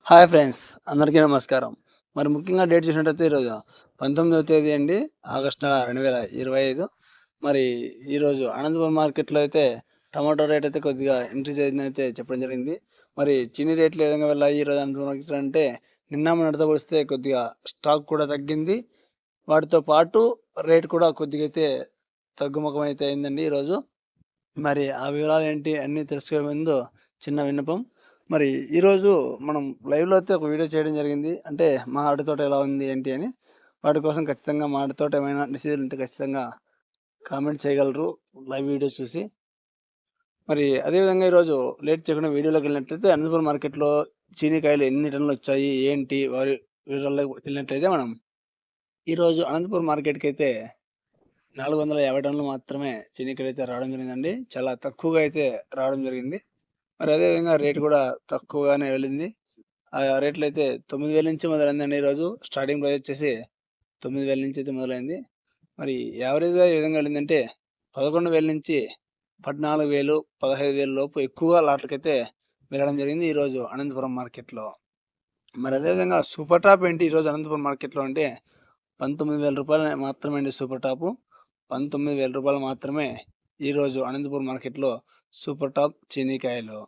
Hi friends, అందరికీ నమస్కారం. మరి ముఖ్యంగా డేట్ చూసినట్టయితే ఈరోజు 19వ తేదీ అండి, ఆగస్టు నెల 2025. మరి ఈరోజు అనంతపురం మార్కెట్‌లో అయితే టమాటో రేట్ అయితే కొద్దిగా ఇంక్రీజ్ అయిందైతే చెప్పడం జరిగింది. మరి చీనీ రేట్లు ఏ విధంగా వెళ్ళాయి ఈరోజు అనంతపురం మార్కెట్‌లో అంటే నిన్న మొన్నటితో పోలిస్తే కొద్దిగా స్టాక్ కూడా తగ్గింది. వాటితో పాటు రేట్ కూడా కొద్దిగా అయితే తగ్గుముఖం అయితే అయిందండి ఈరోజు. మరి ఆ వివరాలు ఏంటి అన్నీ తెలుసుకునే ముందు చిన్న విన్నపం. మరి ఈరోజు మనం లైవ్‌లో అయితే ఒక వీడియో చేయడం జరిగింది. అంటే మా అరటి తోట ఎలా ఉంది ఏంటి అని. వాటి కోసం ఖచ్చితంగా మా అరటి తోట ఏమైనా డిసీజులు ఉంటే ఖచ్చితంగా కామెంట్ చేయగలరు లైవ్ వీడియో చూసి. మరి అదే విధంగా ఈరోజు లేట్ చేయకుండా వీడియోలోకి వెళ్ళినట్లయితే అనంతపురం మార్కెట్‌లో చీనీకాయలు ఎన్ని టన్నులు వచ్చాయి ఏంటి వారి వివరాల్లోకి వెళ్ళినట్లయితే మనం ఈరోజు అనంతపురం మార్కెట్‌కైతే 450 టన్నులు మాత్రమే చీనీకాయలైతే రావడం జరిగిందండి. చాలా తక్కువగా అయితే రావడం జరిగింది. మరి అదే విధంగా రేట్ కూడా తక్కువగానే వెళ్ళింది. ఆ రేట్లయితే 9,000 నుంచి మొదలైందండి ఈరోజు. స్టార్టింగ్ ప్రైస్ వచ్చేసి 9,000 నుంచి అయితే మొదలైంది. మరి యావరేజ్‌గా ఏ విధంగా వెళ్ళిందంటే 11,000 నుంచి 14,000, 15,000 లోపు ఎక్కువగా లాట్లకైతే వెళ్ళడం జరిగింది ఈరోజు అనంతపురం మార్కెట్‌లో. మరి అదే విధంగా సూపర్ టాప్ ఏంటి ఈరోజు అనంతపురం మార్కెట్‌లో అంటే రూ. 19,000 మాత్రమే అండి సూపర్ టాపు. రూ. 19,000 మాత్రమే ఈరోజు అనంతపురం మార్కెట్‌లో సూపర్ టాప్ చీనీకాయలు.